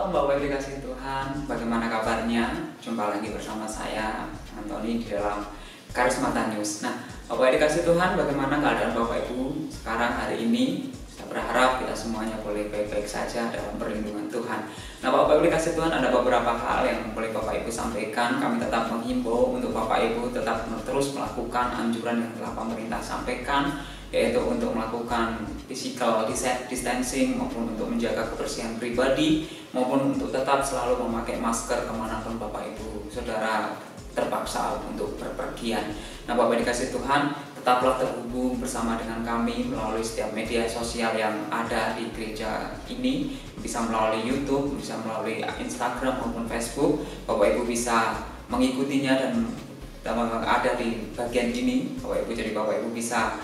Shalom Bapak Ibu dikasih Tuhan, bagaimana kabarnya? Jumpa lagi bersama saya, Antoni, di dalam Karismata News. Nah, Bapak Ibu dikasih Tuhan, bagaimana keadaan Bapak Ibu sekarang hari ini? Saya berharap kita semuanya boleh baik-baik saja dalam perlindungan Tuhan. Nah, Bapak Ibu dikasih Tuhan, ada beberapa hal yang boleh Bapak Ibu sampaikan. Kami tetap menghimbau untuk Bapak Ibu tetap terus melakukan anjuran yang telah pemerintah sampaikan, yaitu untuk melakukan physical distancing maupun untuk menjaga kebersihan pribadi maupun untuk tetap selalu memakai masker kemanapun Bapak Ibu Saudara terpaksa untuk berpergian. Nah, Bapak dikasih Tuhan, tetaplah terhubung bersama dengan kami melalui setiap media sosial yang ada di gereja ini, bisa melalui YouTube, bisa melalui Instagram maupun Facebook. Bapak Ibu bisa mengikutinya dan ada di bagian ini, Bapak Ibu, jadi Bapak Ibu bisa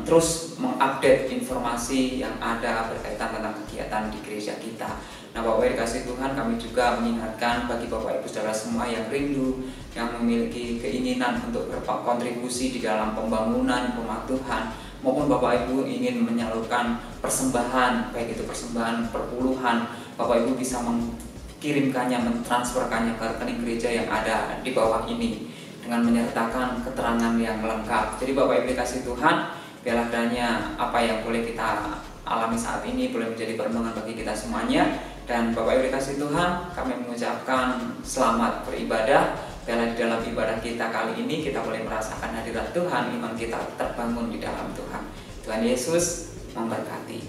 terus mengupdate informasi yang ada berkaitan tentang kegiatan di gereja kita. Nah, Bapak Ibu dikasih Tuhan, kami juga mengingatkan bagi Bapak Ibu Saudara semua yang rindu, yang memiliki keinginan untuk berkontribusi di dalam pembangunan rumah Tuhan, maupun Bapak Ibu ingin menyalurkan persembahan, baik itu persembahan perpuluhan, Bapak Ibu bisa mengirimkannya, mentransferkannya ke rekening gereja yang ada di bawah ini dengan menyertakan keterangan yang lengkap. Jadi Bapak Ibu dikasih Tuhan, biarlah kiranya apa yang boleh kita alami saat ini boleh menjadi perlindungan bagi kita semuanya. Dan Bapak Ibu dikasih Tuhan, kami mengucapkan selamat beribadah. Biarlah di dalam ibadah kita kali ini kita boleh merasakan hadirat Tuhan, iman kita terbangun di dalam Tuhan. Tuhan Yesus memberkati.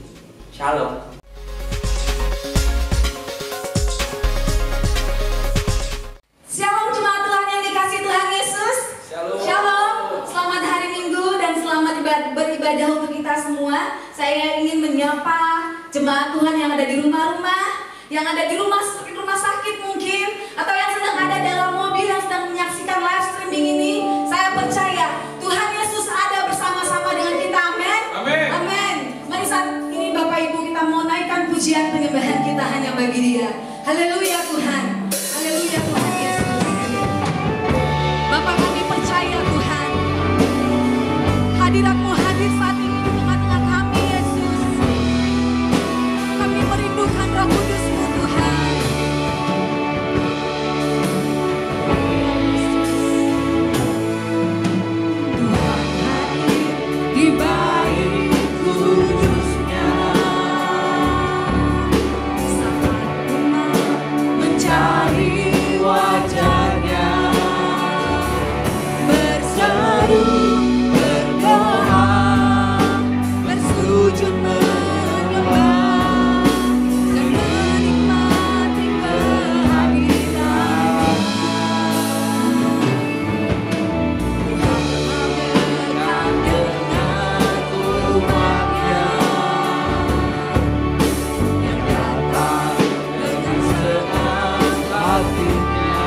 Shalom. Beribadah untuk kita semua. Saya ingin menyapa jemaat Tuhan yang ada di rumah-rumah, yang ada di rumah sakit mungkin, atau yang sedang ada dalam mobil yang sedang menyaksikan live streaming ini. Saya percaya Tuhan Yesus ada bersama-sama dengan kita. Amin. Amin. Amin. Mari saat ini Bapak Ibu kita mau naikkan pujian penyembahan kita hanya bagi Dia. Haleluya Tuhan. Haleluya Tuhan Yesus. Bapak, kami percaya Tuhan, hadirat-Mu hadir saat ini di tengah-tengah kami, Yesus. Kami merindukan Roh Kudus-Mu, Tuhan. Tuhan hadir di bait kudus-Nya, saat umat mencari wajah-Nya, berseru sujud menyembah dan menikmati kehadiran Tuhan berdekat dengan umat-Nya yang datang dengan senang hatinya,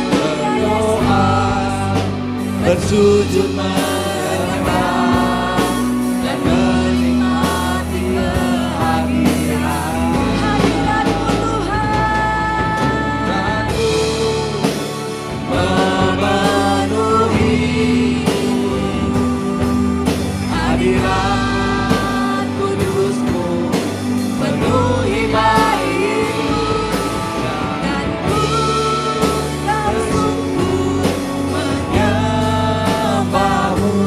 berdoa, bersujud menyembah dan menikmati kehadiran-Mu, Tuhan. Memenuhi hadirat kudus-Mu, penuhi bait-Mu, dan ku bersungguh menyembah-Mu.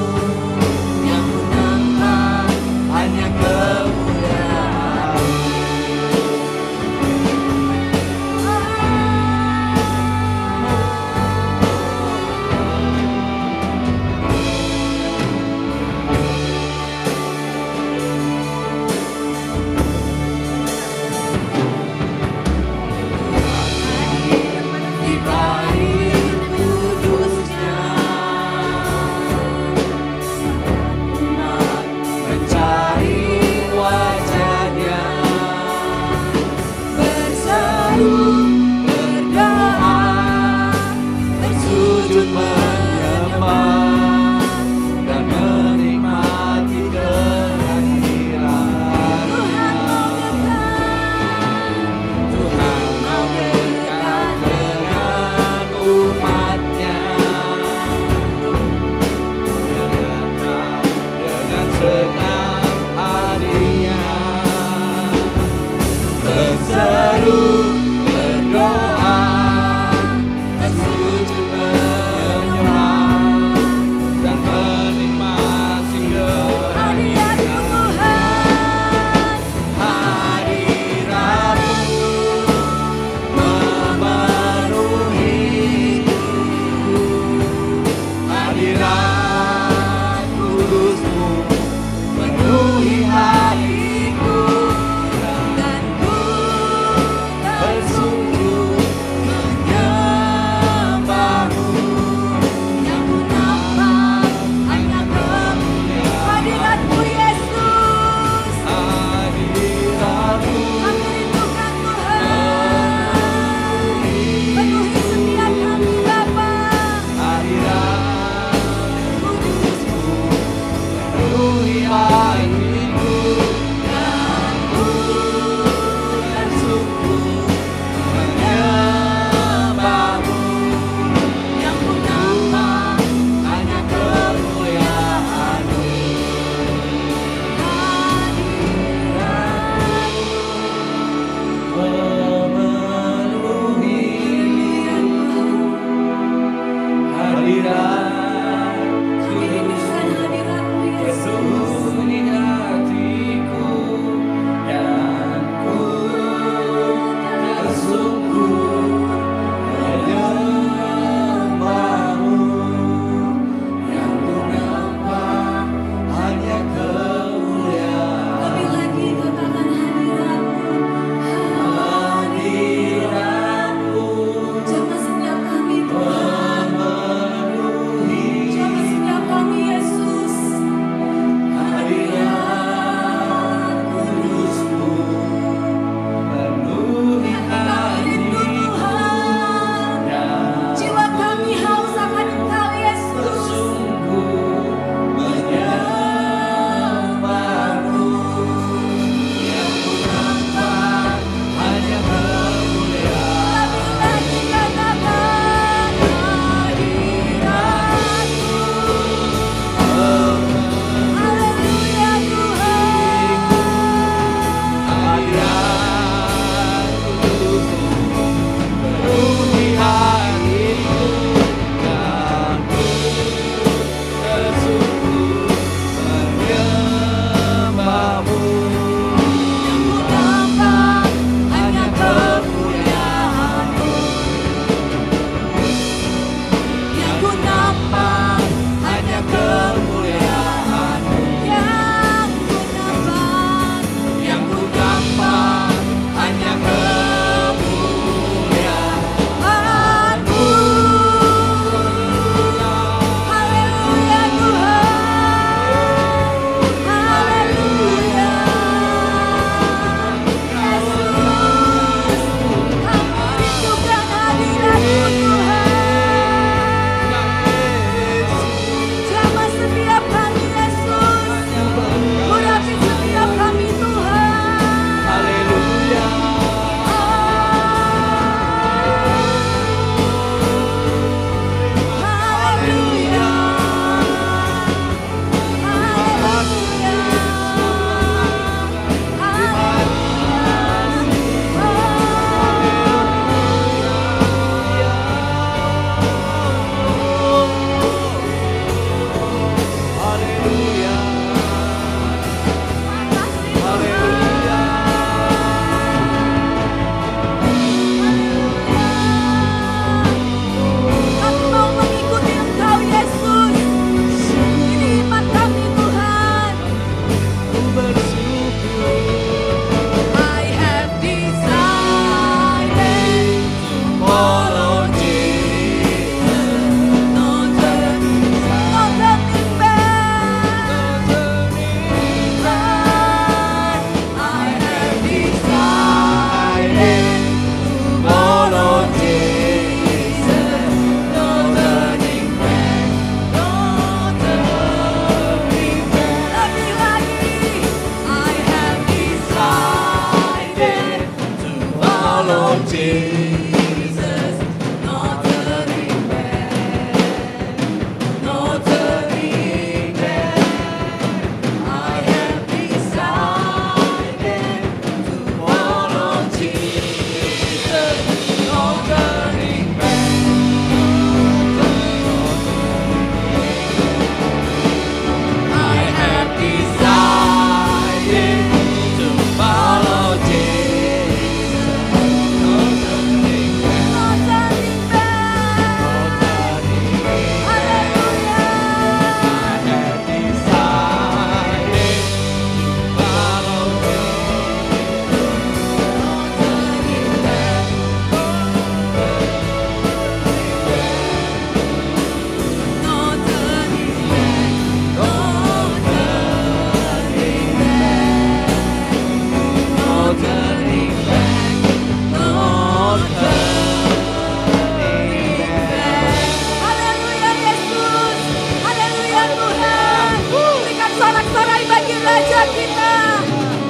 Raja kita.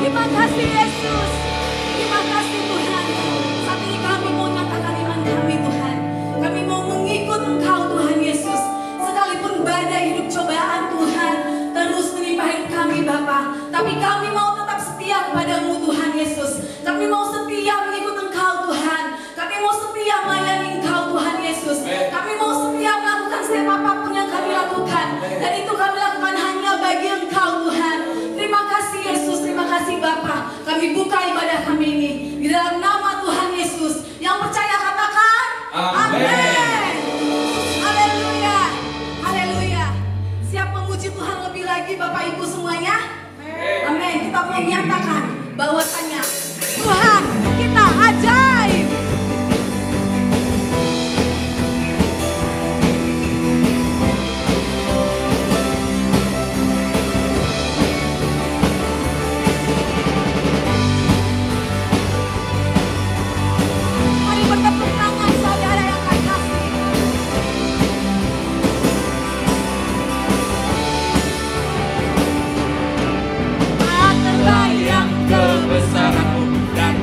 Terima kasih Yesus. Terima kasih Tuhan. Saat ini kami mau nyatakan iman kami Tuhan. Kami mau mengikut Engkau Tuhan Yesus. Sekalipun badai hidup cobaan Tuhan terus menimpa hidup kami Bapa, tapi kami mau tetap setia kepadamu Tuhan Yesus. Kami mau setia mengikut Engkau Tuhan. Kami mau setia melayani Engkau Tuhan Yesus. Kami mau setia melakukan setiap apapun yang kami lakukan, dan itu kami lakukan hanya bagi Engkau Tuhan. Terima kasih Yesus, terima kasih Bapa. Kami buka ibadah kami ini di dalam nama Tuhan Yesus. Yang percaya katakan amin. Haleluya, haleluya. Siap memuji Tuhan lebih lagi Bapak Ibu semuanya? Amin. Kita menyatakan bahwasanya Tuhan kita ajaib. Mari bertepuk tangan saudara yang terkasih. Terbayang kebesaran-Mu dan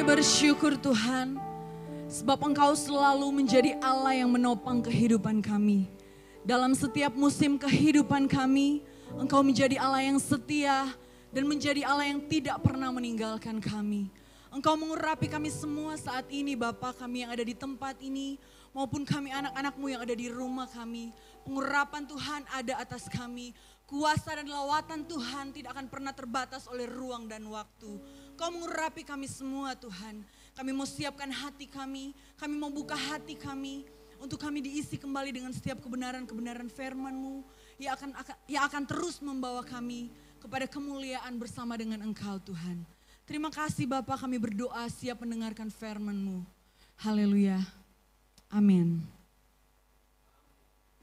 Kami bersyukur Tuhan, sebab Engkau selalu menjadi Allah yang menopang kehidupan kami. Dalam setiap musim kehidupan kami, Engkau menjadi Allah yang setia dan menjadi Allah yang tidak pernah meninggalkan kami. Engkau mengurapi kami semua saat ini Bapa, kami yang ada di tempat ini maupun kami anak-anak-Mu yang ada di rumah kami. Pengurapan Tuhan ada atas kami. Kuasa dan lawatan Tuhan tidak akan pernah terbatas oleh ruang dan waktu. Kau mengurapi kami semua Tuhan. Kami mau siapkan hati kami mau buka hati kami untuk kami diisi kembali dengan setiap kebenaran-kebenaran firman-Mu yang akan terus membawa kami kepada kemuliaan bersama dengan Engkau Tuhan. Terima kasih Bapak, kami berdoa siap mendengarkan firman-Mu. Haleluya. Amin.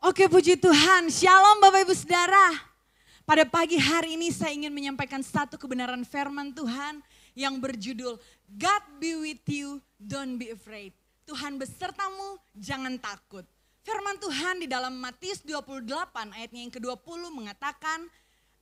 Oke, puji Tuhan. Shalom Bapak Ibu Saudara. Pada pagi hari ini saya ingin menyampaikan satu kebenaran firman Tuhan yang berjudul God be with you, don't be afraid. Tuhan besertamu, jangan takut. Firman Tuhan di dalam Matius 28 ayatnya yang ke-20 mengatakan,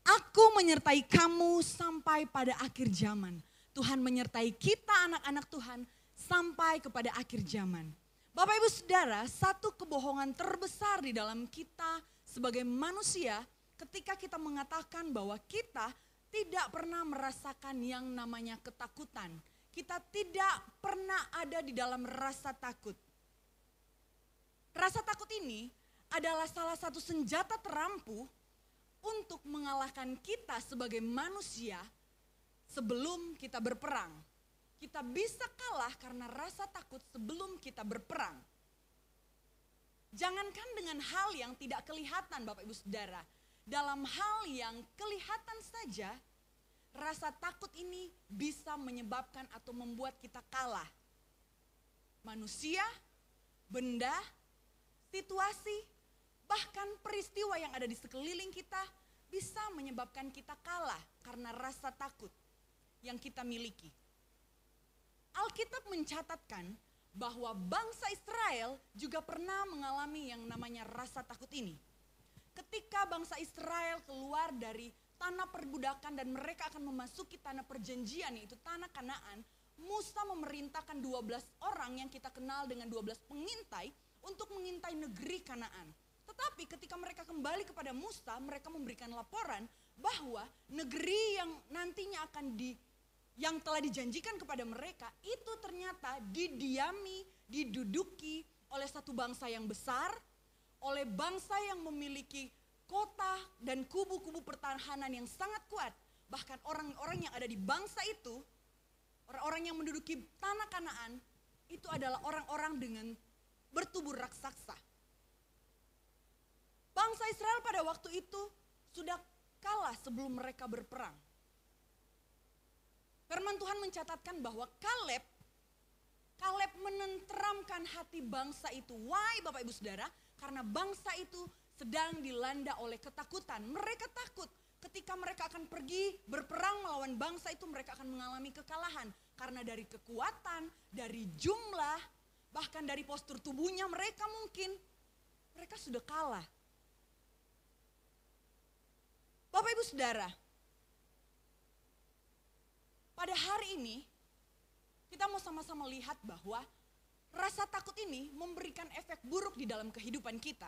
Aku menyertai kamu sampai pada akhir zaman. Tuhan menyertai kita anak-anak Tuhan sampai kepada akhir zaman. Bapak Ibu Saudara, satu kebohongan terbesar di dalam kita sebagai manusia ketika kita mengatakan bahwa kita tidak pernah merasakan yang namanya ketakutan. Kita tidak pernah ada di dalam rasa takut. Rasa takut ini adalah salah satu senjata terampuh untuk mengalahkan kita sebagai manusia sebelum kita berperang. Kita bisa kalah karena rasa takut sebelum kita berperang. Jangankan dengan hal yang tidak kelihatan Bapak Ibu Saudara. Dalam hal yang kelihatan saja, rasa takut ini bisa menyebabkan atau membuat kita kalah. Manusia, benda, situasi, bahkan peristiwa yang ada di sekeliling kita bisa menyebabkan kita kalah karena rasa takut yang kita miliki. Alkitab mencatatkan bahwa bangsa Israel juga pernah mengalami yang namanya rasa takut ini. Ketika bangsa Israel keluar dari tanah perbudakan dan mereka akan memasuki tanah perjanjian, yaitu tanah Kanaan, Musa memerintahkan 12 orang yang kita kenal dengan 12 pengintai untuk mengintai negeri Kanaan. Tetapi ketika mereka kembali kepada Musa, mereka memberikan laporan bahwa negeri yang nantinya yang telah dijanjikan kepada mereka itu ternyata didiami, diduduki oleh satu bangsa yang besar, oleh bangsa yang memiliki kota dan kubu-kubu pertahanan yang sangat kuat. Bahkan orang-orang yang ada di bangsa itu, orang-orang yang menduduki tanah Kanaan, itu adalah orang-orang dengan bertubuh raksasa. Bangsa Israel pada waktu itu sudah kalah sebelum mereka berperang. Firman Tuhan mencatatkan bahwa Kaleb menenteramkan hati bangsa itu. Why Bapak Ibu Saudara? Karena bangsa itu sedang dilanda oleh ketakutan. Mereka takut ketika mereka akan pergi berperang melawan bangsa itu, mereka akan mengalami kekalahan. Karena dari kekuatan, dari jumlah, bahkan dari postur tubuhnya mereka sudah kalah. Bapak Ibu Saudara, pada hari ini kita mau sama-sama lihat bahwa rasa takut ini memberikan efek buruk di dalam kehidupan kita.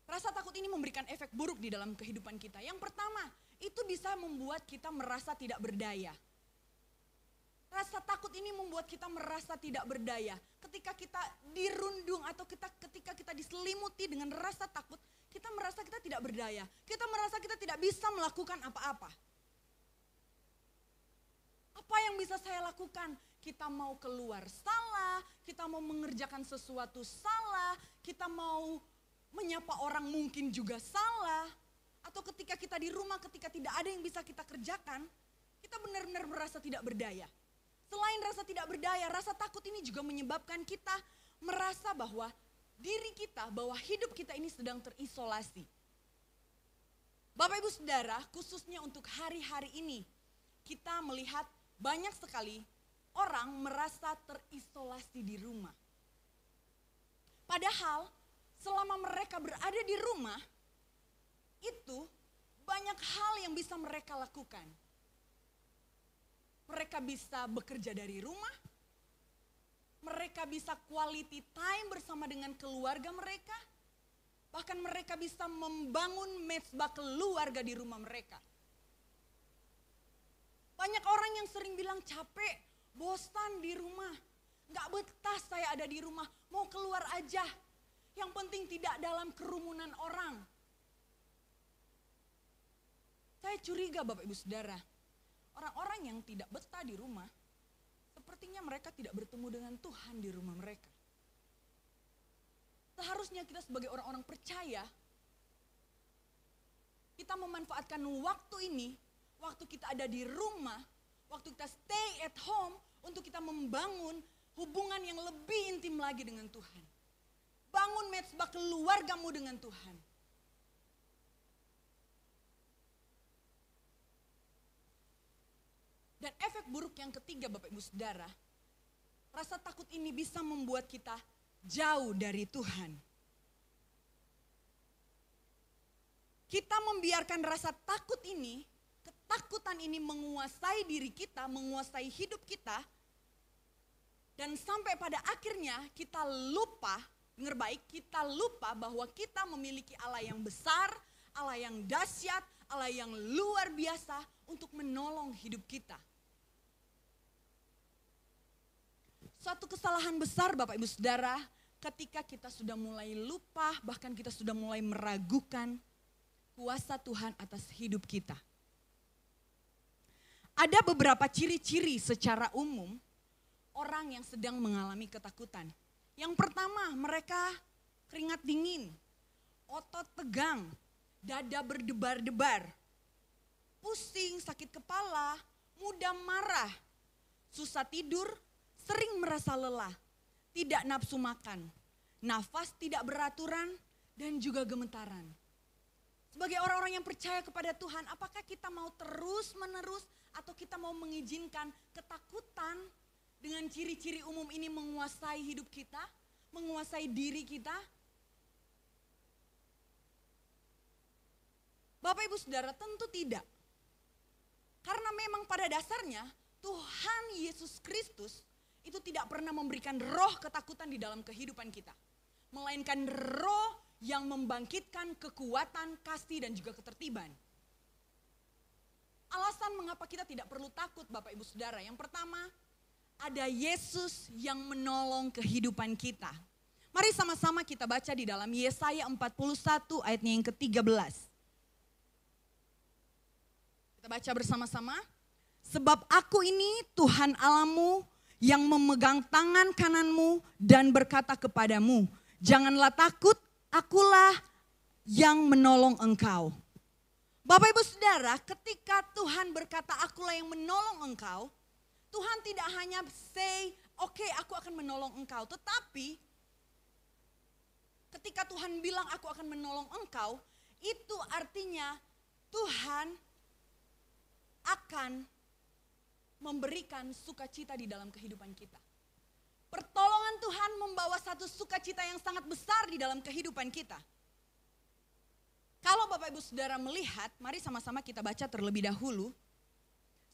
Rasa takut ini memberikan efek buruk di dalam kehidupan kita. Yang pertama, itu bisa membuat kita merasa tidak berdaya. Rasa takut ini membuat kita merasa tidak berdaya. Ketika kita dirundung atau ketika kita diselimuti dengan rasa takut, kita merasa kita tidak berdaya. Kita merasa kita tidak bisa melakukan apa-apa. Apa yang bisa saya lakukan? Kita mau keluar salah, kita mau mengerjakan sesuatu salah, kita mau menyapa orang mungkin juga salah. Atau ketika kita di rumah, ketika tidak ada yang bisa kita kerjakan, kita benar-benar merasa tidak berdaya. Selain rasa tidak berdaya, rasa takut ini juga menyebabkan kita merasa bahwa diri kita, bahwa hidup kita ini sedang terisolasi. Bapak Ibu Saudara, khususnya untuk hari-hari ini, kita melihat banyak sekali orang merasa terisolasi di rumah. Padahal selama mereka berada di rumah, itu banyak hal yang bisa mereka lakukan. Mereka mereka bisa bekerja dari rumah, mereka bisa quality time bersama dengan keluarga mereka, bahkan mereka bisa membangun mezbah keluarga di rumah mereka. Banyak orang yang sering bilang capek, bosan di rumah, gak betah saya ada di rumah, mau keluar aja. Yang penting tidak dalam kerumunan orang. Saya curiga Bapak Ibu Saudara, orang-orang yang tidak betah di rumah, sepertinya mereka tidak bertemu dengan Tuhan di rumah mereka. Seharusnya kita sebagai orang-orang percaya, kita memanfaatkan waktu ini, waktu kita ada di rumah, waktu kita stay at home, untuk kita membangun hubungan yang lebih intim lagi dengan Tuhan. Bangun mezbah keluargamu dengan Tuhan. Dan efek buruk yang ketiga Bapak Ibu Saudara, rasa takut ini bisa membuat kita jauh dari Tuhan. Kita membiarkan rasa takut ini, ketakutan ini menguasai diri kita, menguasai hidup kita. Dan sampai pada akhirnya kita lupa, dengar baik, kita lupa bahwa kita memiliki Allah yang besar, Allah yang dahsyat, Allah yang luar biasa untuk menolong hidup kita. Suatu kesalahan besar Bapak Ibu Saudara, ketika kita sudah mulai lupa, bahkan kita sudah mulai meragukan kuasa Tuhan atas hidup kita. Ada beberapa ciri-ciri secara umum orang yang sedang mengalami ketakutan. Yang pertama, mereka keringat dingin, otot tegang, dada berdebar-debar, pusing, sakit kepala, mudah marah, susah tidur, sering merasa lelah, tidak nafsu makan, nafas tidak beraturan, dan juga gemetaran. Sebagai orang-orang yang percaya kepada Tuhan, apakah kita mau terus-menerus atau kita mau mengizinkan ketakutan dengan ciri-ciri umum ini menguasai hidup kita, menguasai diri kita? Bapak Ibu Saudara, tentu tidak. Karena memang pada dasarnya Tuhan Yesus Kristus itu tidak pernah memberikan roh ketakutan di dalam kehidupan kita. Melainkan roh yang membangkitkan kekuatan, kasih, dan juga ketertiban. Alasan mengapa kita tidak perlu takut Bapak Ibu Saudara. Yang pertama, ada Yesus yang menolong kehidupan kita. Mari sama-sama kita baca di dalam Yesaya 41 ayatnya yang ke-13. Kita baca bersama-sama. Sebab aku ini Tuhan Allahmu yang memegang tangan kananmu dan berkata kepadamu, janganlah takut, akulah yang menolong engkau. Bapak Ibu Saudara, ketika Tuhan berkata akulah yang menolong engkau, Tuhan tidak hanya say, oke, aku akan menolong engkau. Tetapi ketika Tuhan bilang aku akan menolong engkau, itu artinya Tuhan akan memberikan sukacita di dalam kehidupan kita. Pertolongan Tuhan membawa satu sukacita yang sangat besar di dalam kehidupan kita. Kalau Bapak Ibu Saudara melihat, mari sama-sama kita baca terlebih dahulu.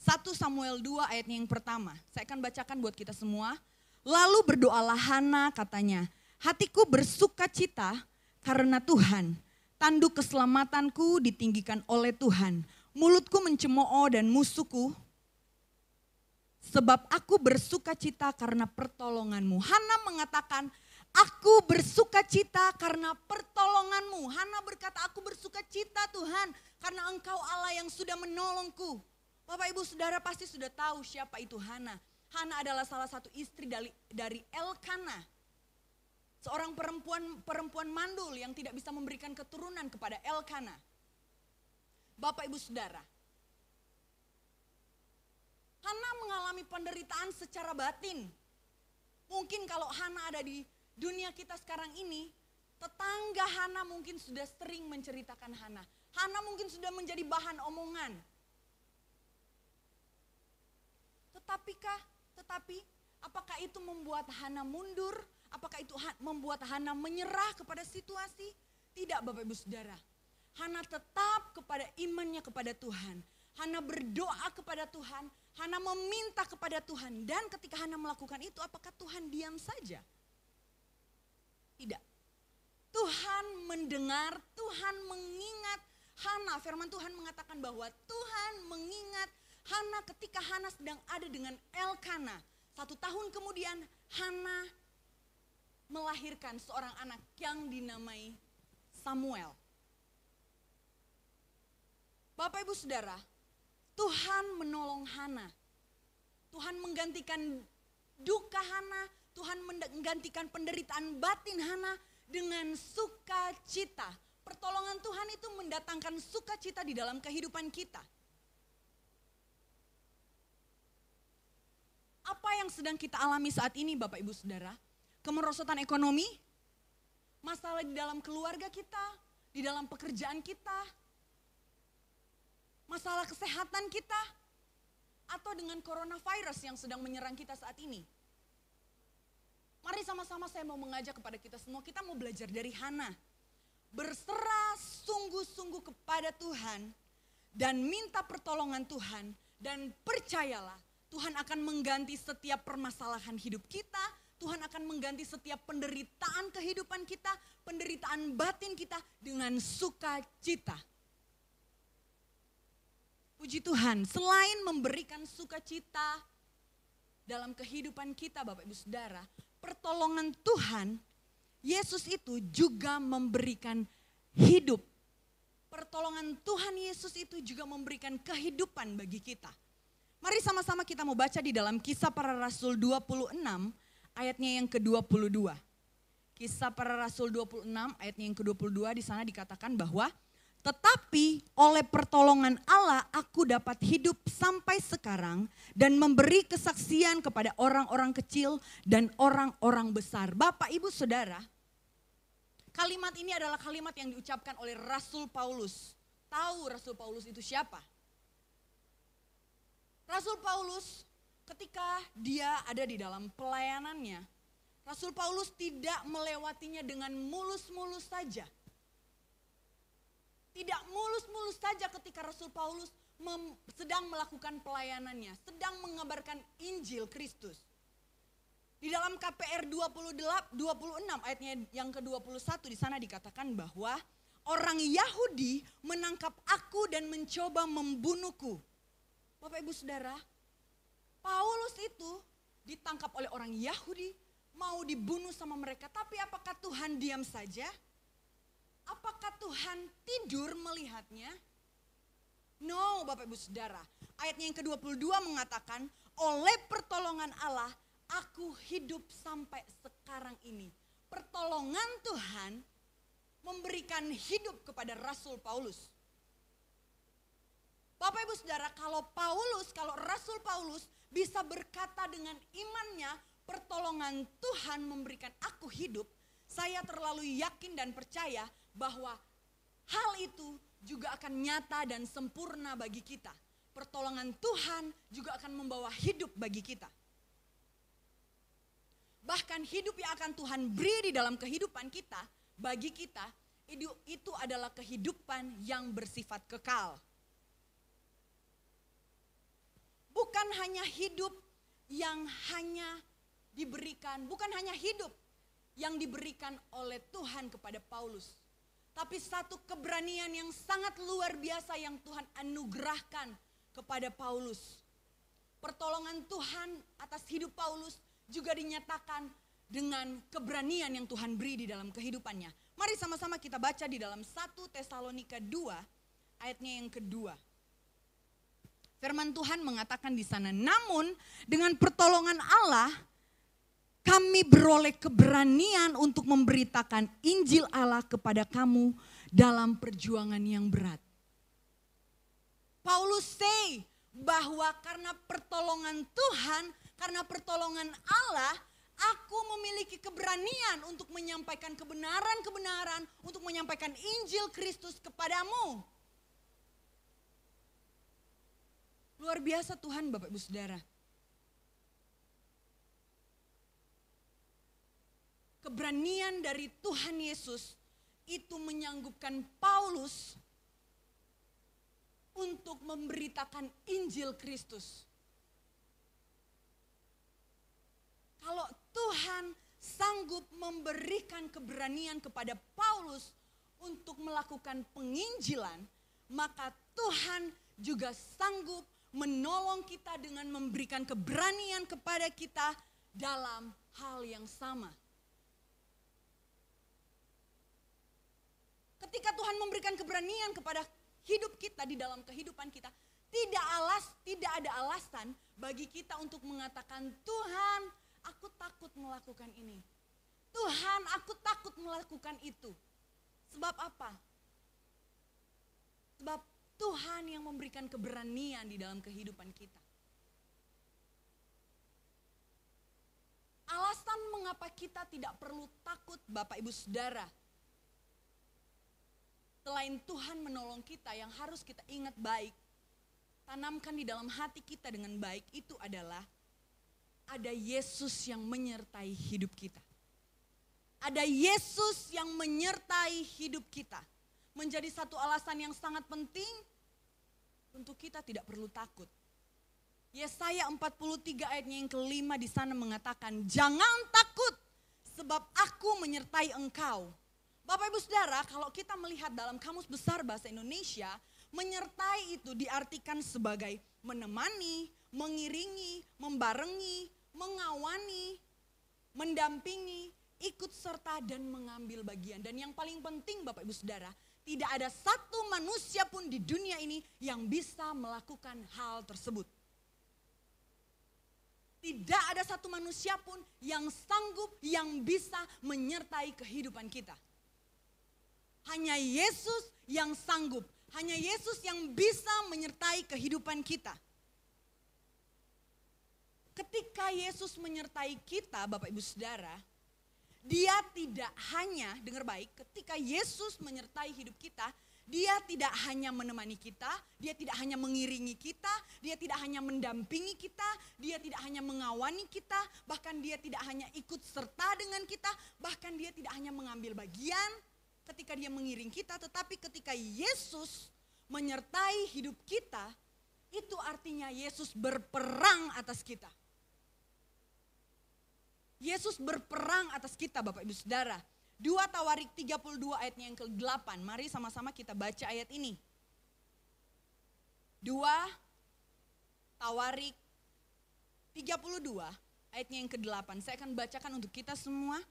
1 Samuel 2 ayatnya yang pertama. Saya akan bacakan buat kita semua. Lalu berdoalah Hana katanya, hatiku bersukacita karena Tuhan. Tanduk keselamatanku ditinggikan oleh Tuhan. Mulutku mencemooh dan musuhku. Sebab aku bersukacita karena pertolonganmu. Hana mengatakan, aku bersukacita karena pertolonganmu. Hana berkata, aku bersukacita Tuhan karena engkau Allah yang sudah menolongku. Bapak Ibu Saudara pasti sudah tahu siapa itu Hana. Hana adalah salah satu istri dari Elkana. Seorang perempuan mandul yang tidak bisa memberikan keturunan kepada Elkana. Bapak Ibu Saudara, Hana mengalami penderitaan secara batin. Mungkin kalau Hana ada di dunia kita sekarang ini, tetangga Hana mungkin sudah sering menceritakan Hana. Hana mungkin sudah menjadi bahan omongan. Tetapi apakah itu membuat Hana mundur? Apakah itu membuat Hana menyerah kepada situasi? Tidak Bapak Ibu Saudara. Hana tetap kepada imannya kepada Tuhan. Hana berdoa kepada Tuhan. Hana meminta kepada Tuhan, dan ketika Hana melakukan itu, apakah Tuhan diam saja? Tidak. Tuhan mendengar, Tuhan mengingat Hana. Firman Tuhan mengatakan bahwa Tuhan mengingat Hana ketika Hana sedang ada dengan Elkana. 1 tahun kemudian Hana melahirkan seorang anak yang dinamai Samuel. Bapak Ibu Saudara, Tuhan menolong Hana. Tuhan menggantikan duka Hana, Tuhan menggantikan penderitaan batin Hana dengan sukacita. Pertolongan Tuhan itu mendatangkan sukacita di dalam kehidupan kita. Apa yang sedang kita alami saat ini Bapak Ibu Saudara? Kemerosotan ekonomi, masalah di dalam keluarga kita, di dalam pekerjaan kita, masalah kesehatan kita, atau dengan coronavirus yang sedang menyerang kita saat ini. Mari sama-sama saya mau mengajak kepada kita semua, kita mau belajar dari Hana. Berserah sungguh-sungguh kepada Tuhan dan minta pertolongan Tuhan, dan percayalah Tuhan akan mengganti setiap permasalahan hidup kita, Tuhan akan mengganti setiap penderitaan kehidupan kita, penderitaan batin kita dengan sukacita. Puji Tuhan, selain memberikan sukacita dalam kehidupan kita Bapak Ibu Saudara, pertolongan Tuhan, Yesus itu juga memberikan hidup. Pertolongan Tuhan Yesus itu juga memberikan kehidupan bagi kita. Mari sama-sama kita mau baca di dalam Kisah Para Rasul 26 ayatnya yang ke-22. Kisah Para Rasul 26 ayatnya yang ke-22, di sana dikatakan bahwa tetapi oleh pertolongan Allah aku dapat hidup sampai sekarang dan memberi kesaksian kepada orang-orang kecil dan orang-orang besar. Bapak, Ibu, Saudara, kalimat ini adalah kalimat yang diucapkan oleh Rasul Paulus. Tahu Rasul Paulus itu siapa? Rasul Paulus ketika dia ada di dalam pelayanannya, Rasul Paulus tidak melewatinya dengan mulus-mulus saja. Tidak mulus-mulus saja ketika Rasul Paulus sedang melakukan pelayanannya, sedang mengabarkan Injil Kristus. Di dalam KPR 26 ayatnya yang ke-21 di sana dikatakan bahwa orang Yahudi menangkap aku dan mencoba membunuhku. Bapak Ibu Saudara, Paulus itu ditangkap oleh orang Yahudi, mau dibunuh sama mereka, tapi apakah Tuhan diam saja? Apakah Tuhan tidur melihatnya? No, Bapak Ibu Saudara. Ayatnya yang ke-22 mengatakan, oleh pertolongan Allah, aku hidup sampai sekarang ini. Pertolongan Tuhan memberikan hidup kepada Rasul Paulus. Bapak Ibu Saudara, kalau Rasul Paulus bisa berkata dengan imannya, pertolongan Tuhan memberikan aku hidup, saya terlalu yakin dan percaya bahwa hal itu juga akan nyata dan sempurna bagi kita. Pertolongan Tuhan juga akan membawa hidup bagi kita. Bahkan hidup yang akan Tuhan beri di dalam kehidupan kita, bagi kita, itu adalah kehidupan yang bersifat kekal. Bukan hanya hidup yang hanya diberikan, bukan hanya hidup yang diberikan oleh Tuhan kepada Paulus. Tapi satu keberanian yang sangat luar biasa yang Tuhan anugerahkan kepada Paulus. Pertolongan Tuhan atas hidup Paulus juga dinyatakan dengan keberanian yang Tuhan beri di dalam kehidupannya. Mari sama-sama kita baca di dalam 1 Tesalonika 2 ayatnya yang kedua. Firman Tuhan mengatakan di sana, namun dengan pertolongan Allah kami beroleh keberanian untuk memberitakan Injil Allah kepada kamu dalam perjuangan yang berat. Paulus say bahwa karena pertolongan Tuhan, karena pertolongan Allah, aku memiliki keberanian untuk menyampaikan kebenaran-kebenaran, untuk menyampaikan Injil Kristus kepadamu. Luar biasa Tuhan Bapak Ibu Saudara. Keberanian dari Tuhan Yesus itu menyanggupkan Paulus untuk memberitakan Injil Kristus. Kalau Tuhan sanggup memberikan keberanian kepada Paulus untuk melakukan penginjilan, maka Tuhan juga sanggup menolong kita dengan memberikan keberanian kepada kita dalam hal yang sama. Ketika Tuhan memberikan keberanian kepada hidup kita di dalam kehidupan kita, tidak ada alasan bagi kita untuk mengatakan, Tuhan, aku takut melakukan ini. Tuhan, aku takut melakukan itu. Sebab apa? Sebab Tuhan yang memberikan keberanian di dalam kehidupan kita. Alasan mengapa kita tidak perlu takut, Bapak Ibu Saudara, selain Tuhan menolong kita, yang harus kita ingat baik, tanamkan di dalam hati kita dengan baik, itu adalah ada Yesus yang menyertai hidup kita. Ada Yesus yang menyertai hidup kita. Menjadi satu alasan yang sangat penting untuk kita tidak perlu takut. Yesaya 43 ayatnya yang kelima di sana mengatakan, jangan takut sebab aku menyertai engkau. Bapak Ibu Saudara, kalau kita melihat dalam Kamus Besar Bahasa Indonesia, menyertai itu diartikan sebagai menemani, mengiringi, membarengi, mengawani, mendampingi, ikut serta dan mengambil bagian. Dan yang paling penting Bapak Ibu Saudara, tidak ada satu manusia pun di dunia ini yang bisa melakukan hal tersebut. Tidak ada satu manusia pun yang sanggup, yang bisa menyertai kehidupan kita. Hanya Yesus yang sanggup, hanya Yesus yang bisa menyertai kehidupan kita. Ketika Yesus menyertai kita, Bapak Ibu Saudara, Dia tidak hanya, dengar baik, ketika Yesus menyertai hidup kita, Dia tidak hanya menemani kita, Dia tidak hanya mengiringi kita, Dia tidak hanya mendampingi kita, Dia tidak hanya mengawani kita, bahkan Dia tidak hanya ikut serta dengan kita, bahkan Dia tidak hanya mengambil bagian ketika Dia mengiring kita, tetapi ketika Yesus menyertai hidup kita, itu artinya Yesus berperang atas kita. Yesus berperang atas kita, Bapak Ibu Saudara. 2 Tawarik 32 ayatnya yang ke-8. Mari sama-sama kita baca ayat ini. 2 Tawarik 32 ayatnya yang ke-8. Saya akan bacakan untuk kita semua.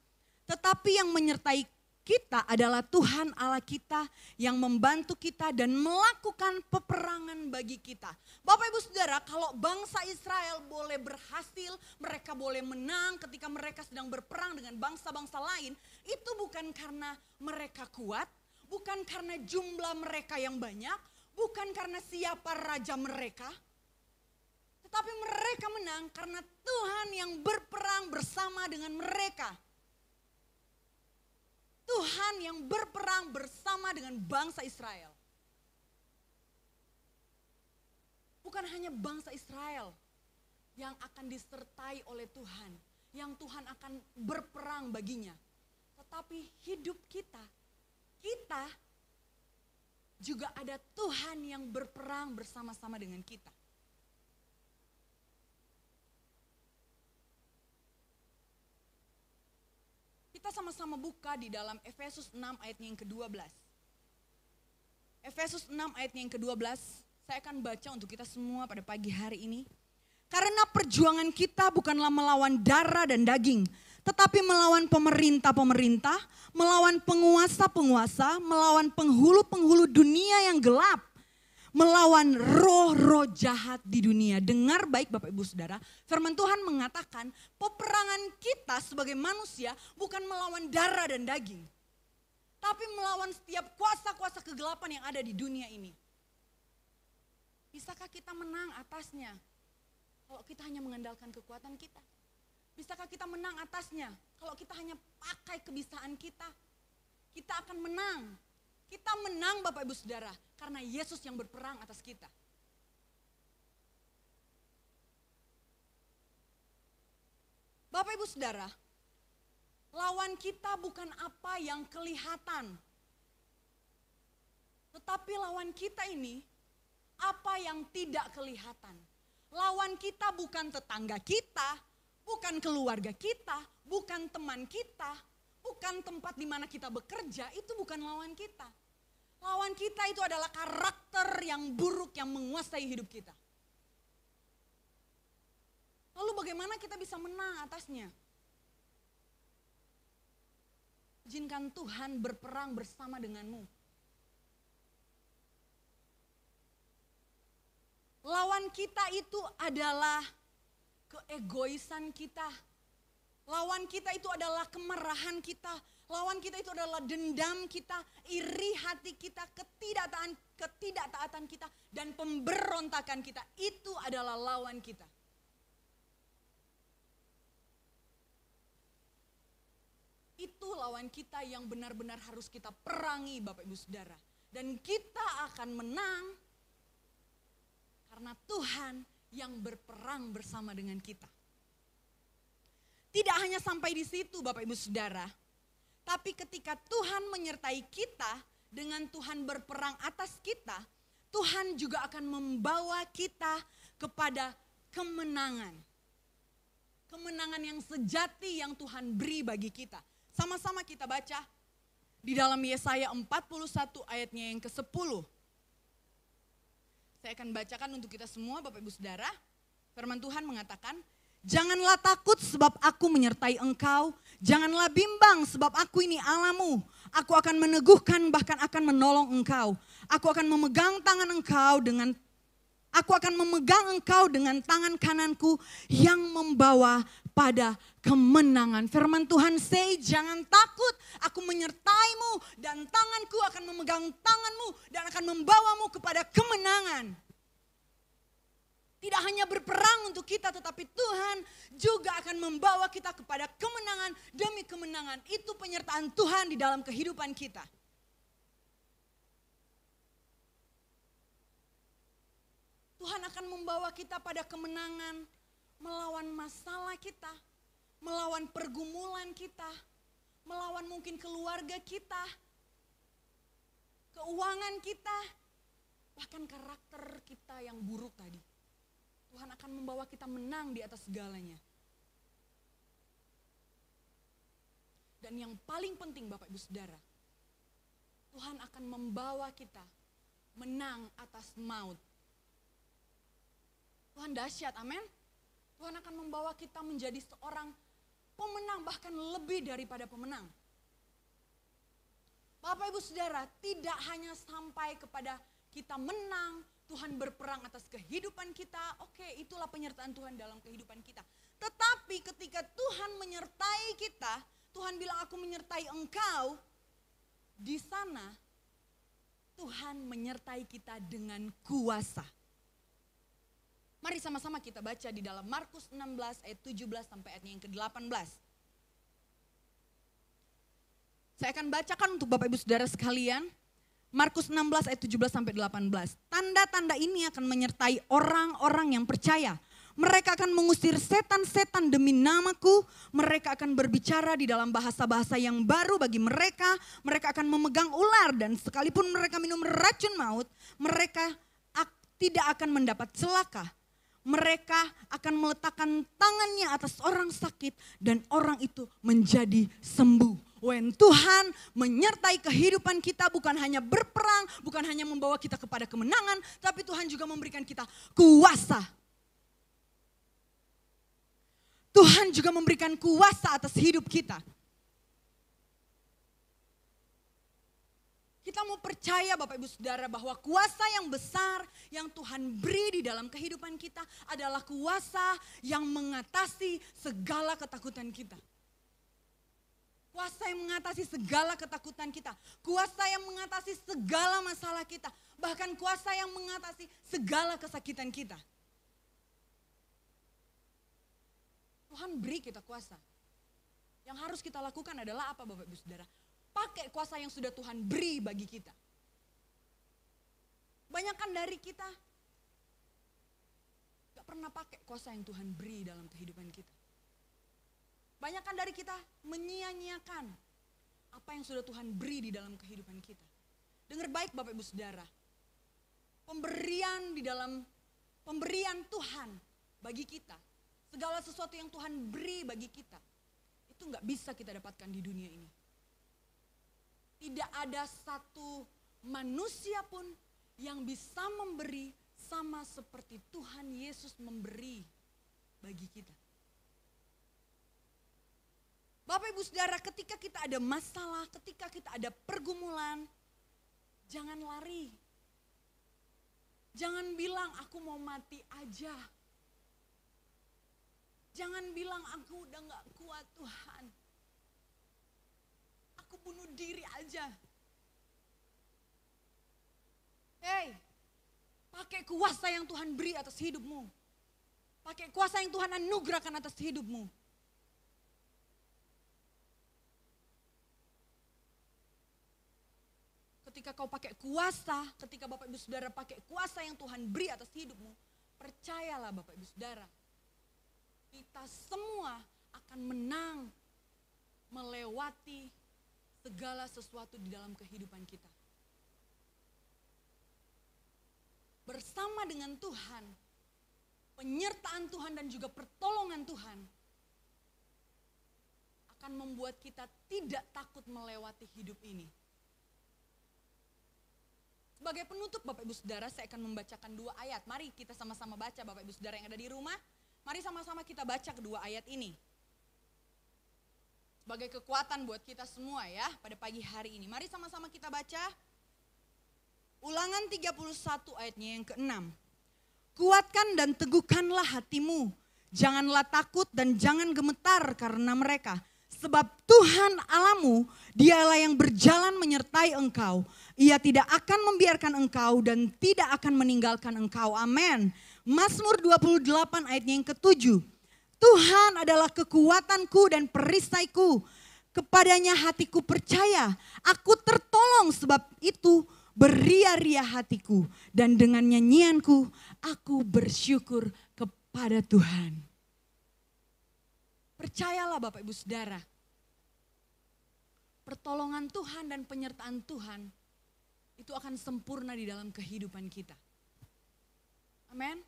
Tetapi yang menyertai kita adalah Tuhan Allah kita yang membantu kita dan melakukan peperangan bagi kita. Bapak Ibu Saudara, kalau bangsa Israel boleh berhasil, mereka boleh menang ketika mereka sedang berperang dengan bangsa-bangsa lain, itu bukan karena mereka kuat, bukan karena jumlah mereka yang banyak, bukan karena siapa raja mereka, tetapi mereka menang karena Tuhan yang berperang bersama dengan mereka. Tuhan yang berperang bersama dengan bangsa Israel. Bukan hanya bangsa Israel yang akan disertai oleh Tuhan, yang Tuhan akan berperang baginya. Tetapi hidup kita juga ada Tuhan yang berperang bersama-sama dengan kita. Kita sama-sama buka di dalam Efesus 6 ayatnya yang ke-12. Efesus 6 ayatnya yang ke-12, saya akan baca untuk kita semua pada pagi hari ini. Karena perjuangan kita bukanlah melawan darah dan daging, tetapi melawan pemerintah-pemerintah, melawan penguasa-penguasa, melawan penghulu-penghulu dunia yang gelap, melawan roh-roh jahat di dunia. Dengar baik Bapak Ibu Saudara, firman Tuhan mengatakan peperangan kita sebagai manusia bukan melawan darah dan daging, tapi melawan setiap kuasa-kuasa kegelapan yang ada di dunia ini. Bisakah kita menang atasnya kalau kita hanya mengandalkan kekuatan kita? Bisakah kita menang atasnya kalau kita hanya pakai kebisaan kita? Kita akan menang. Kita menang Bapak Ibu Saudara karena Yesus yang berperang atas kita. Bapak Ibu Saudara, lawan kita bukan apa yang kelihatan. Tetapi lawan kita ini apa yang tidak kelihatan. Lawan kita bukan tetangga kita, bukan keluarga kita, bukan teman kita, bukan tempat di mana kita bekerja, itu bukan lawan kita. Lawan kita itu adalah karakter yang buruk yang menguasai hidup kita. Lalu bagaimana kita bisa menang atasnya? Izinkan Tuhan berperang bersama denganmu. Lawan kita itu adalah keegoisan kita. Lawan kita itu adalah kemarahan kita. Lawan kita itu adalah dendam kita, iri hati kita, ketidaktaatan kita, dan pemberontakan kita. Itu adalah lawan kita. Itu lawan kita yang benar-benar harus kita perangi, Bapak Ibu Saudara. Dan kita akan menang karena Tuhan yang berperang bersama dengan kita. Tidak hanya sampai di situ Bapak Ibu Saudara, tapi ketika Tuhan menyertai kita dengan Tuhan berperang atas kita, Tuhan juga akan membawa kita kepada kemenangan. Kemenangan yang sejati yang Tuhan beri bagi kita. Sama-sama kita baca di dalam Yesaya 41 ayatnya yang ke-10. Saya akan bacakan untuk kita semua Bapak Ibu Saudara. Firman Tuhan mengatakan, janganlah takut sebab aku menyertai engkau. Janganlah bimbang sebab aku ini Allahmu. Aku akan meneguhkan bahkan akan menolong engkau. Aku akan memegang engkau dengan tangan kananku yang membawa pada kemenangan. Firman Tuhan say, jangan takut, aku menyertaimu dan tanganku akan memegang tanganmu dan akan membawamu kepada kemenangan. Tidak hanya berperang untuk kita, tetapi Tuhan juga akan membawa kita kepada kemenangan demi kemenangan. Itu penyertaan Tuhan di dalam kehidupan kita. Tuhan akan membawa kita pada kemenangan melawan masalah kita, melawan pergumulan kita, melawan mungkin keluarga kita, keuangan kita, bahkan karakter kita yang buruk tadi. Tuhan akan membawa kita menang di atas segalanya. Dan yang paling penting Bapak Ibu Saudara, Tuhan akan membawa kita menang atas maut. Tuhan dahsyat, amin. Tuhan akan membawa kita menjadi seorang pemenang, bahkan lebih daripada pemenang. Bapak Ibu Saudara, tidak hanya sampai kepada kita menang, Tuhan berperang atas kehidupan kita, oke, itulah penyertaan Tuhan dalam kehidupan kita. Tetapi ketika Tuhan menyertai kita, Tuhan bilang aku menyertai engkau, di sana Tuhan menyertai kita dengan kuasa. Mari sama-sama kita baca di dalam Markus 16 ayat 17 sampai ayatnya yang ke-18. Saya akan bacakan untuk Bapak Ibu Saudara sekalian. Markus 16 ayat 17 sampai 18. Tanda-tanda ini akan menyertai orang-orang yang percaya. Mereka akan mengusir setan-setan demi namaku. Mereka akan berbicara di dalam bahasa-bahasa yang baru bagi mereka. Mereka akan memegang ular dan sekalipun mereka minum racun maut, mereka tidak akan mendapat celaka. Mereka akan meletakkan tangannya atas orang sakit dan orang itu menjadi sembuh. When Tuhan menyertai kehidupan kita, bukan hanya berperang, bukan hanya membawa kita kepada kemenangan, tapi Tuhan juga memberikan kita kuasa. Tuhan juga memberikan kuasa atas hidup kita. Kita mau percaya Bapak Ibu Saudara bahwa kuasa yang besar yang Tuhan beri di dalam kehidupan kita adalah kuasa yang mengatasi segala ketakutan kita. Kuasa yang mengatasi segala ketakutan kita. Kuasa yang mengatasi segala masalah kita. Bahkan kuasa yang mengatasi segala kesakitan kita. Tuhan beri kita kuasa. Yang harus kita lakukan adalah apa Bapak Ibu Saudara? Pakai kuasa yang sudah Tuhan beri bagi kita. Banyakkan dari kita gak pernah pakai kuasa yang Tuhan beri dalam kehidupan kita. Banyakkan dari kita menyia-nyiakan apa yang sudah Tuhan beri di dalam kehidupan kita. Dengar baik Bapak Ibu Saudara. Pemberian Tuhan bagi kita Segala sesuatu yang Tuhan beri bagi kita, itu gak bisa kita dapatkan di dunia ini. Tidak ada satu manusia pun yang bisa memberi sama seperti Tuhan Yesus memberi bagi kita. Bapak Ibu Saudara, ketika kita ada masalah, ketika kita ada pergumulan, jangan lari. Jangan bilang aku mau mati aja. Jangan bilang aku udah gak kuat Tuhan. Aku bunuh diri aja. Hei, pakai kuasa yang Tuhan beri atas hidupmu. Pakai kuasa yang Tuhan anugerahkan atas hidupmu. Ketika kau pakai kuasa, ketika Bapak Ibu Saudara pakai kuasa yang Tuhan beri atas hidupmu, percayalah Bapak Ibu Saudara, kita semua akan menang melewati segala sesuatu di dalam kehidupan kita. Bersama dengan Tuhan, penyertaan Tuhan dan juga pertolongan Tuhan akan membuat kita tidak takut melewati hidup ini. Sebagai penutup Bapak Ibu Saudara, saya akan membacakan 2 ayat. Mari kita sama-sama baca Bapak Ibu Saudara yang ada di rumah. Mari sama-sama kita baca kedua ayat ini. Sebagai kekuatan buat kita semua ya pada pagi hari ini. Mari sama-sama kita baca. Ulangan 31 ayatnya yang ke-6. Kuatkan dan teguhkanlah hatimu. Janganlah takut dan jangan gemetar karena mereka. Sebab Tuhan Allahmu, dialah yang berjalan menyertai engkau. Ia tidak akan membiarkan engkau dan tidak akan meninggalkan engkau. Amin. Mazmur 28 ayatnya yang ke-7. Tuhan adalah kekuatanku dan perisaiku. Kepadanya hatiku percaya. Aku tertolong, sebab itu beria-ria hatiku. Dan dengan nyanyianku aku bersyukur kepada Tuhan. Percayalah Bapak Ibu Saudara, pertolongan Tuhan dan penyertaan Tuhan itu akan sempurna di dalam kehidupan kita. Amin.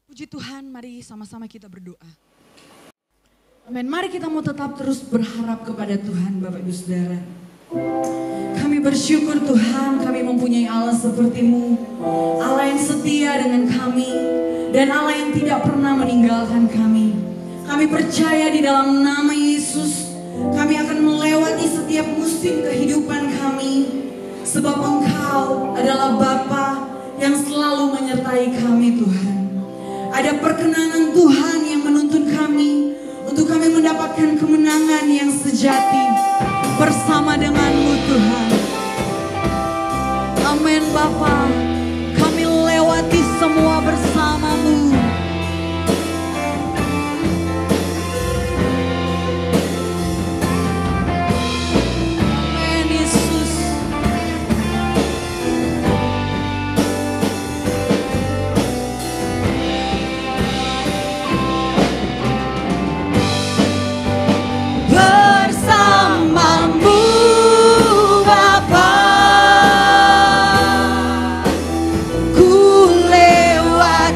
Puji Tuhan, mari sama-sama kita berdoa. Amin. Mari kita mau tetap terus berharap kepada Tuhan Bapak Ibu Saudara. Kami bersyukur Tuhan, kami mempunyai Allah seperti-Mu, Allah yang setia dengan kami dan Allah yang tidak pernah meninggalkan kami. Kami percaya di dalam nama Yesus, kami akan melewati setiap musim kehidupan kami. Sebab Engkau adalah Bapa yang selalu menyertai kami Tuhan. Ada perkenanan Tuhan yang menuntun kami untuk kami mendapatkan kemenangan yang sejati bersama dengan-Mu Tuhan. Amin Bapa, kami lewati semua bersama-Mu. Ku lewat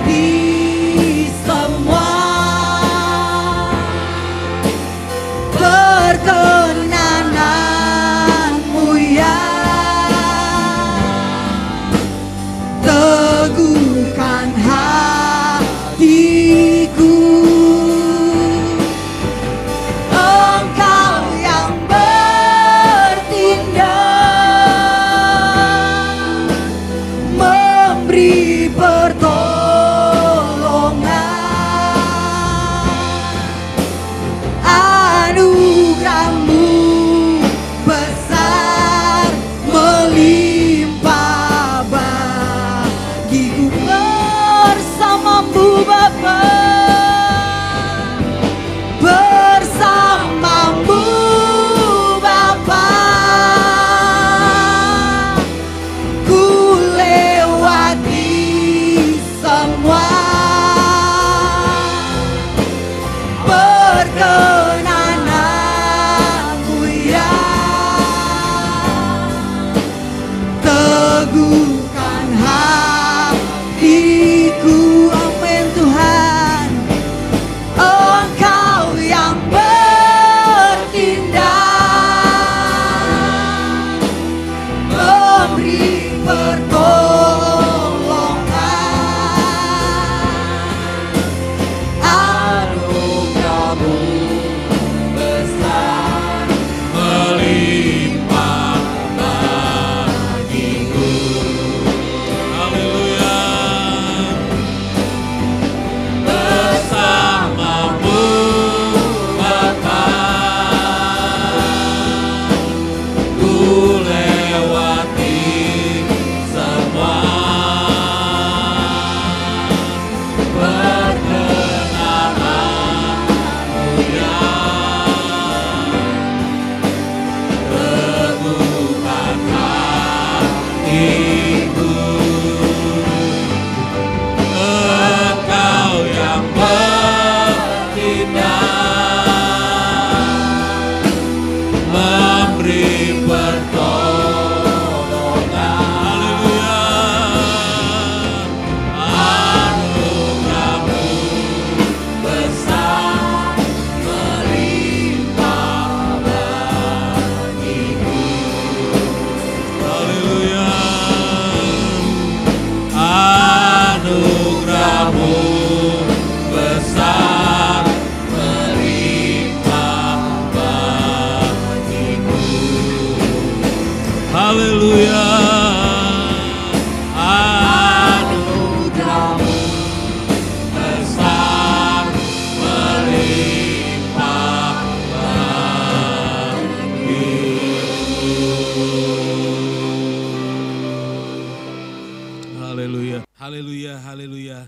Haleluya, haleluya,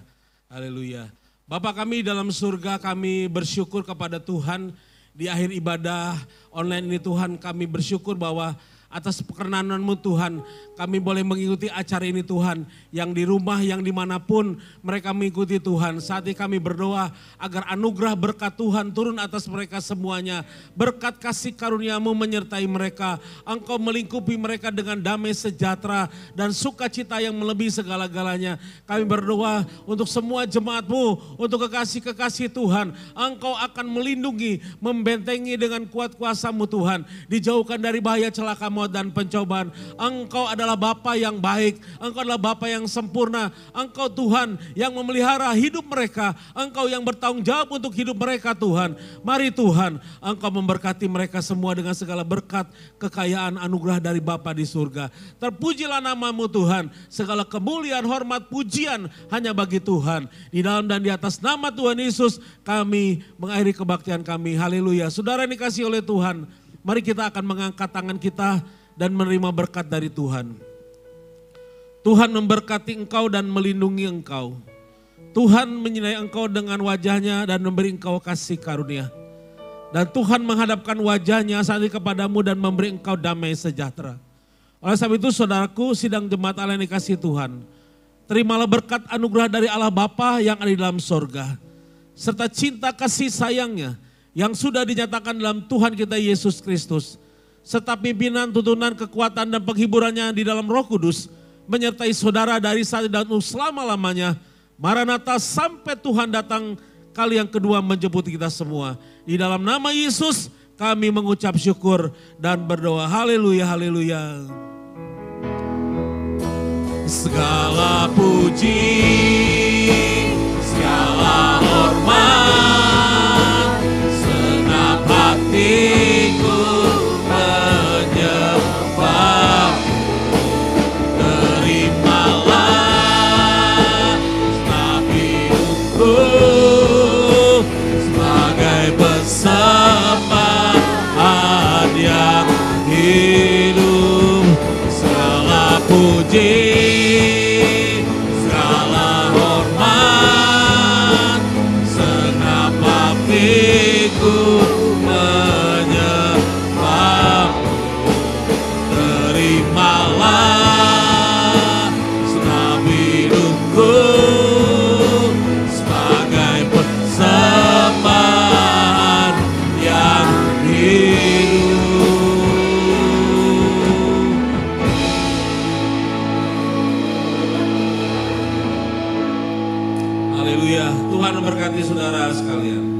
haleluya. Bapak kami dalam surga, kami bersyukur kepada Tuhan di akhir ibadah online ini Tuhan, kami bersyukur bahwa atas perkenanan-Mu Tuhan, kami boleh mengikuti acara ini Tuhan. Yang di rumah, yang dimanapun mereka mengikuti Tuhan. Saat ini kami berdoa agar anugerah berkat Tuhan turun atas mereka semuanya. Berkat kasih karunia-Mu menyertai mereka. Engkau melingkupi mereka dengan damai sejahtera dan sukacita yang melebihi segala-galanya. Kami berdoa untuk semua jemaat-Mu, untuk kekasih-kekasih Tuhan. Engkau akan melindungi, membentengi dengan kuat kuasa-Mu Tuhan. Dijauhkan dari bahaya celaka maut dan pencobaan. Engkau adalah Bapa yang baik, Engkau adalah Bapa yang sempurna. Engkau Tuhan yang memelihara hidup mereka, Engkau yang bertanggung jawab untuk hidup mereka Tuhan. Mari Tuhan, Engkau memberkati mereka semua dengan segala berkat, kekayaan, anugerah dari Bapa di surga. Terpujilah nama-Mu Tuhan, segala kemuliaan, hormat, pujian hanya bagi Tuhan. Di dalam dan di atas nama Tuhan Yesus kami mengakhiri kebaktian kami. Haleluya. Saudara yang dikasihi oleh Tuhan, mari kita akan mengangkat tangan kita dan menerima berkat dari Tuhan. Tuhan memberkati engkau dan melindungi engkau. Tuhan menyinai engkau dengan wajahnya dan memberi engkau kasih karunia. Dan Tuhan menghadapkan wajahnya saat ini kepadamu dan memberi engkau damai sejahtera. Oleh sebab itu saudaraku, sidang jemaat Allah yang dikasihi Tuhan, terimalah berkat anugerah dari Allah Bapa yang ada di dalam sorga, serta cinta kasih sayangnya yang sudah dinyatakan dalam Tuhan kita Yesus Kristus, serta pimpinan, tuntunan, kekuatan dan penghiburannya di dalam Roh Kudus, menyertai saudara dari saat ini dan selama-lamanya. Maranatha, sampai Tuhan datang kali yang kedua menjemput kita semua. Di dalam nama Yesus kami mengucap syukur dan berdoa. Haleluya, haleluya. Segala puji, segala hormat, senang hatiku menyembah. Terimalah hidupku sebagai persembahan yang hidup. Segala puji, segala hormat, senang hatiku menyembah. Terimalah senam hidupku sebagai persembahan yang hidup. Haleluya. Tuhan memberkati saudara sekalian.